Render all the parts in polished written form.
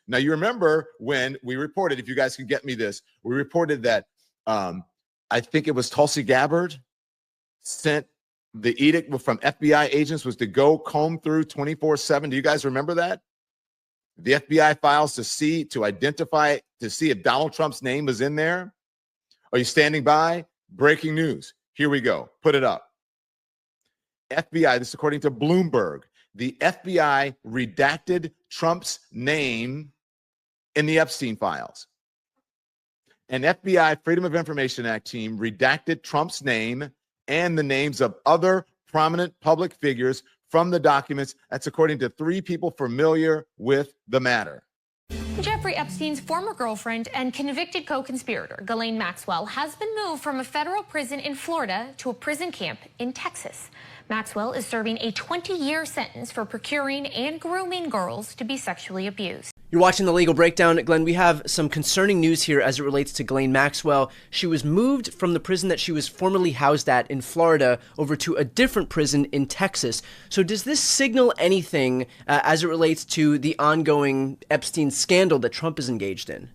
Now, you remember when we reported, if you guys can get me this, we reported that I think it was Tulsi Gabbard sent the edict from FBI agents was to go comb through 24/7. Do you guys remember that? The FBI files to identify, to see if Donald Trump's name was in there. Are you standing by? Breaking news. Here we go. Put it up. FBI, this is according to Bloomberg. The FBI redacted Trump's name in the Epstein files. An FBI Freedom of Information Act team redacted Trump's name and the names of other prominent public figures from the documents. That's according to 3 people familiar with the matter. Jeffrey Epstein's former girlfriend and convicted co-conspirator, Ghislaine Maxwell, has been moved from a federal prison in Florida to a prison camp in Texas. Maxwell is serving a 20-year sentence for procuring and grooming girls to be sexually abused. You're watching The Legal Breakdown. Glenn, we have some concerning news here as it relates to Ghislaine Maxwell. She was moved from the prison that she was formerly housed at in Florida over to a different prison in Texas. So does this signal anything as it relates to the ongoing Epstein scandal that Trump is engaged in?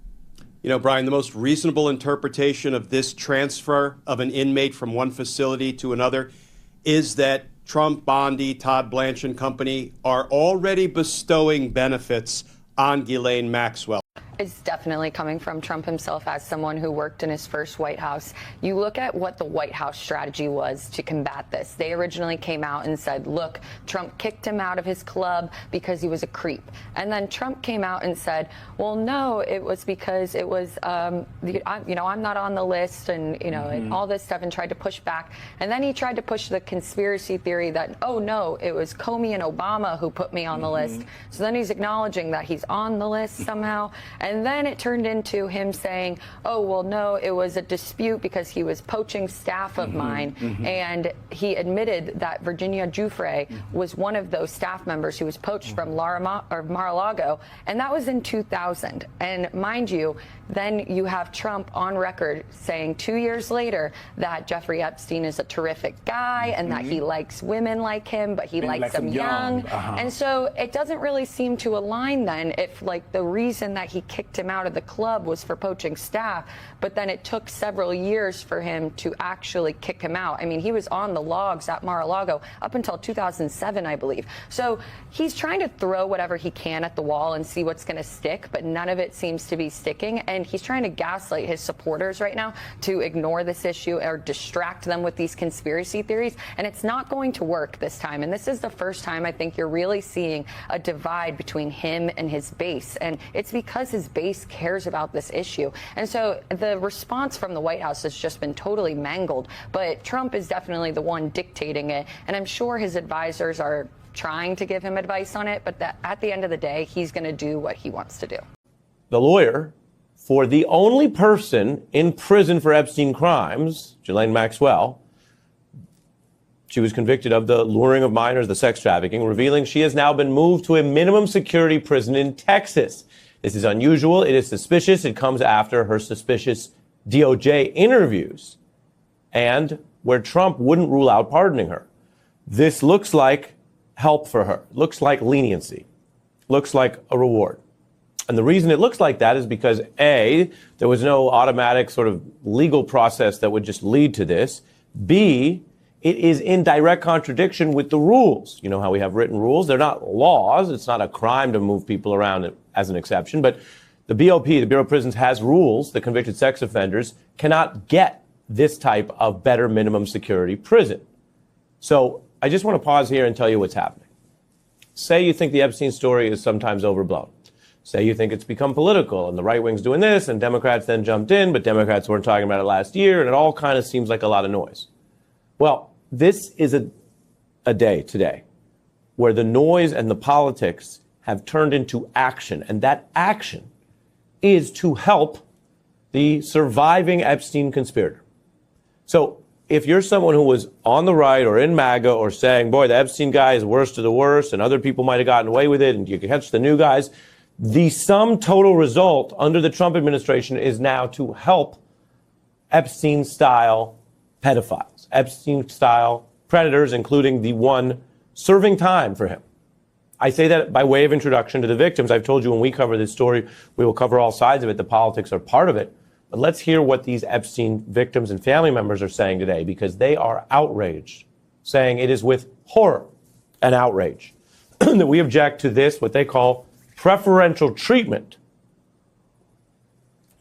You know, Brian, the most reasonable interpretation of this transfer of an inmate from one facility to another is that Trump, Bondi, Todd Blanche and company are already bestowing benefits on Ghislaine Maxwell. It's definitely coming from Trump himself as someone who worked in his first White House. You look at what the White House strategy was to combat this. They originally came out and said, look, Trump kicked him out of his club because he was a creep. And then Trump came out and said, well, no, it was because it was, I'm not on the list and, and all this stuff, and tried to push back. And then he tried to push the conspiracy theory that, oh, no, it was Comey and Obama who put me on the list. So then he's acknowledging that he's on the list somehow. And then it turned into him saying, oh, well, no, it was a dispute because he was poaching staff of mine. And he admitted that Virginia Giuffre was one of those staff members who was poached from Mar-a-Lago. And that was in 2000. And mind you, then you have Trump on record saying 2 years later that Jeffrey Epstein is a terrific guy and that he likes women like him, but he likes them young. And so it doesn't really seem to align then if, like, the reason that he kicked him out of the club was for poaching staff, but then it took several years for him to actually kick him out. I mean, he was on the logs at Mar-a-Lago up until 2007, I believe. So he's trying to throw whatever he can at the wall and see what's going to stick, but none of it seems to be sticking. And he's trying to gaslight his supporters right now to ignore this issue or distract them with these conspiracy theories. And it's not going to work this time. And this is the first time I think you're really seeing a divide between him and his base. And it's because his base cares about this issue. And so the response from the White House has just been totally mangled. But Trump is definitely the one dictating it. And I'm sure his advisors are trying to give him advice on it. But that at the end of the day, he's going to do what he wants to do. The lawyer for the only person in prison for Epstein crimes, Ghislaine Maxwell, she was convicted of the luring of minors, the sex trafficking, revealing she has now been moved to a minimum security prison in Texas. This is unusual. It is suspicious. It comes after her suspicious DOJ interviews and where Trump wouldn't rule out pardoning her. This looks like help for her. Looks like leniency. Looks like a reward. And the reason it looks like that is because, A, there was no automatic sort of legal process that would just lead to this. B, it is in direct contradiction with the rules. You know how we have written rules? They're not laws. It's not a crime to move people around as an exception. But the BOP, the Bureau of Prisons, has rules that convicted sex offenders cannot get this type of better minimum security prison. So I just want to pause here and tell you what's happening. Say you think the Epstein story is sometimes overblown. Say you think it's become political and the right wing's doing this and Democrats then jumped in, but Democrats weren't talking about it last year, and it all kind of seems like a lot of noise. Well, this is a day today where the noise and the politics have turned into action, and that action is to help the surviving Epstein conspirator. So if you're someone who was on the right or in MAGA or saying, boy, the Epstein guy is worst of the worst and other people might have gotten away with it and you can catch the new guys, the sum total result under the Trump administration is now to help Epstein-style pedophiles, Epstein-style predators, including the one serving time for him. I say that by way of introduction to the victims. I've told you when we cover this story, we will cover all sides of it. The politics are part of it. But let's hear what these Epstein victims and family members are saying today, because they are outraged, saying it is with horror and outrage that we object to this, what they call preferential treatment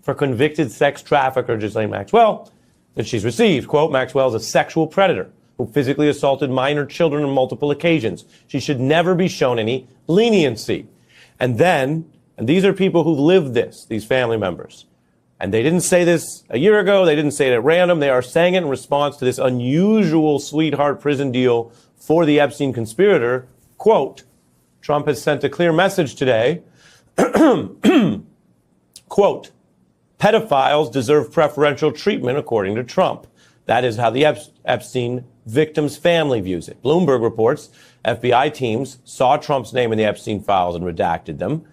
for convicted sex trafficker Ghislaine Maxwell that she's received. Quote, Maxwell is a sexual predator who physically assaulted minor children on multiple occasions. She should never be shown any leniency. And these are people who lived this, these family members. And they didn't say this a year ago. They didn't say it at random. They are saying it in response to this unusual sweetheart prison deal for the Epstein conspirator. Quote, Trump has sent a clear message today. Quote, pedophiles deserve preferential treatment according to Trump. That is how the Epstein victim's family views it. Bloomberg reports FBI teams saw Trump's name in the Epstein files and redacted them,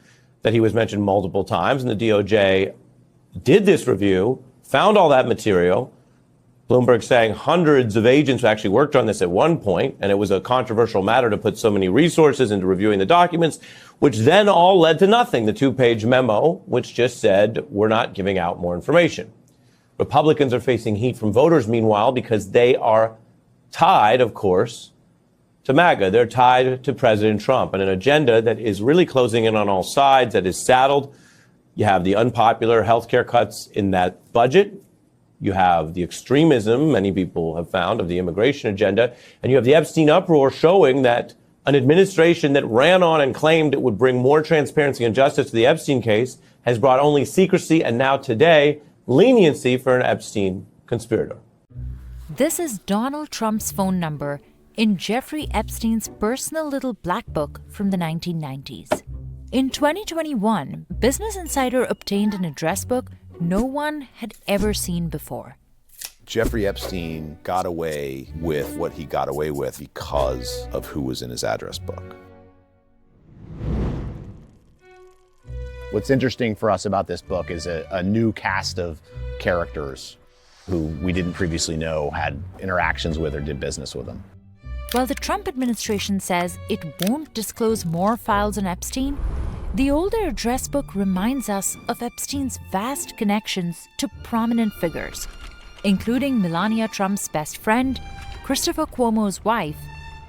that he was mentioned multiple times, and the DOJ did this review, found all that material. Bloomberg saying hundreds of agents actually worked on this at one point, and it was a controversial matter to put so many resources into reviewing the documents, which then all led to nothing. The 2-page memo, which just said, we're not giving out more information. Republicans are facing heat from voters, meanwhile, because they are tied, of course, to MAGA. They're tied to President Trump and an agenda that is really closing in on all sides, that is saddled. You have the unpopular healthcare cuts in that budget. You have the extremism, many people have found, of the immigration agenda. And you have the Epstein uproar showing that an administration that ran on and claimed it would bring more transparency and justice to the Epstein case has brought only secrecy and now today leniency for an Epstein conspirator. This is Donald Trump's phone number in Jeffrey Epstein's personal little black book from the 1990s. In 2021, Business Insider obtained an address book no one had ever seen before. Jeffrey Epstein got away with what he got away with because of who was in his address book. What's interesting for us about this book is a new cast of characters who we didn't previously know had interactions with or did business with him. While the Trump administration says it won't disclose more files on Epstein, the older address book reminds us of Epstein's vast connections to prominent figures, including Melania Trump's best friend, Christopher Cuomo's wife,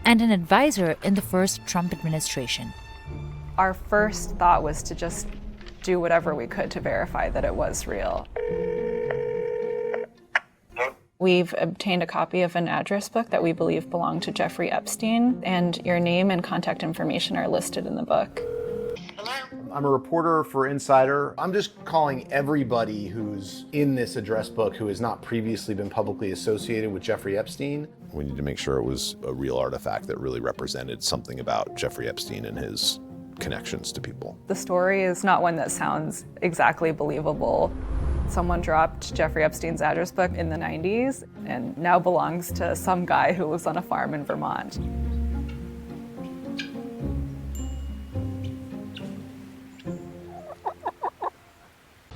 and an advisor in the first Trump administration. Our first thought was to just do whatever we could to verify that it was real. We've obtained a copy of an address book that we believe belonged to Jeffrey Epstein, and your name and contact information are listed in the book. I'm a reporter for Insider. I'm just calling everybody who's in this address book who has not previously been publicly associated with Jeffrey Epstein. We need to make sure it was a real artifact that really represented something about Jeffrey Epstein and his connections to people. The story is not one that sounds exactly believable. Someone dropped Jeffrey Epstein's address book in the 90s and now belongs to some guy who lives on a farm in Vermont.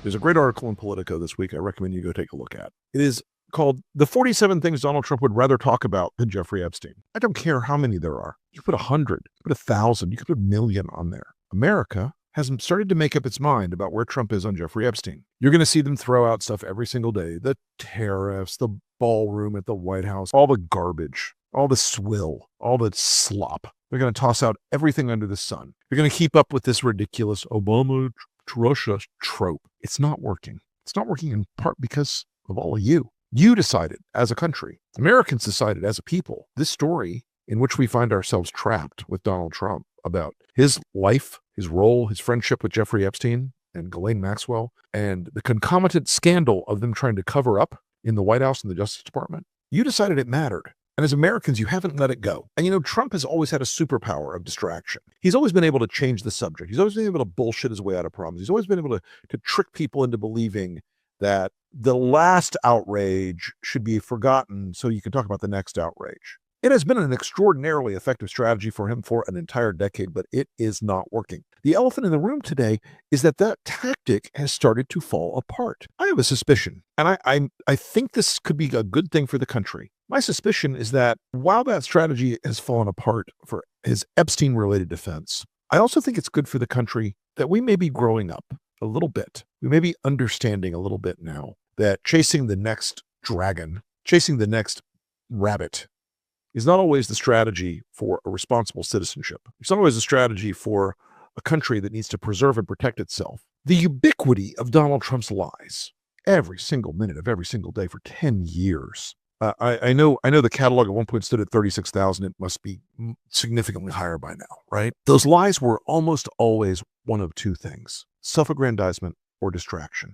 There's a great article in Politico this week I recommend you go take a look at. It is called The 47 Things Donald Trump Would Rather Talk About Than Jeffrey Epstein. I don't care how many there are. You could put 100, put 1,000, you could put 1,000,000 on there. America has started to make up its mind about where Trump is on Jeffrey Epstein. You're going to see them throw out stuff every single day. The tariffs, the ballroom at the White House, all the garbage, all the swill, all the slop. They're going to toss out everything under the sun. They're going to keep up with this ridiculous Obama to Russia trope. It's not working. It's not working in part because of all of you. You decided as a country, Americans decided as a people, this story in which we find ourselves trapped with Donald Trump about his life, his role, his friendship with Jeffrey Epstein and Ghislaine Maxwell, and the concomitant scandal of them trying to cover up in the White House and the Justice Department. You decided it mattered. And as Americans, you haven't let it go. And you know, Trump has always had a superpower of distraction. He's always been able to change the subject. He's always been able to bullshit his way out of problems. He's always been able to trick people into believing that the last outrage should be forgotten so you can talk about the next outrage. It has been an extraordinarily effective strategy for him for an entire decade, but it is not working. The elephant in the room today is that tactic has started to fall apart. I have a suspicion, and I think this could be a good thing for the country. My suspicion is that while that strategy has fallen apart for his Epstein-related defense, I also think it's good for the country that we may be growing up a little bit. We may be understanding a little bit now that chasing the next dragon, chasing the next rabbit is not always the strategy for a responsible citizenship. It's not always a strategy for a country that needs to preserve and protect itself. The ubiquity of Donald Trump's lies every single minute of every single day for 10 years. I know the catalog at one point stood at 36,000. It must be significantly higher by now, right? Those lies were almost always one of two things: self-aggrandizement or distraction.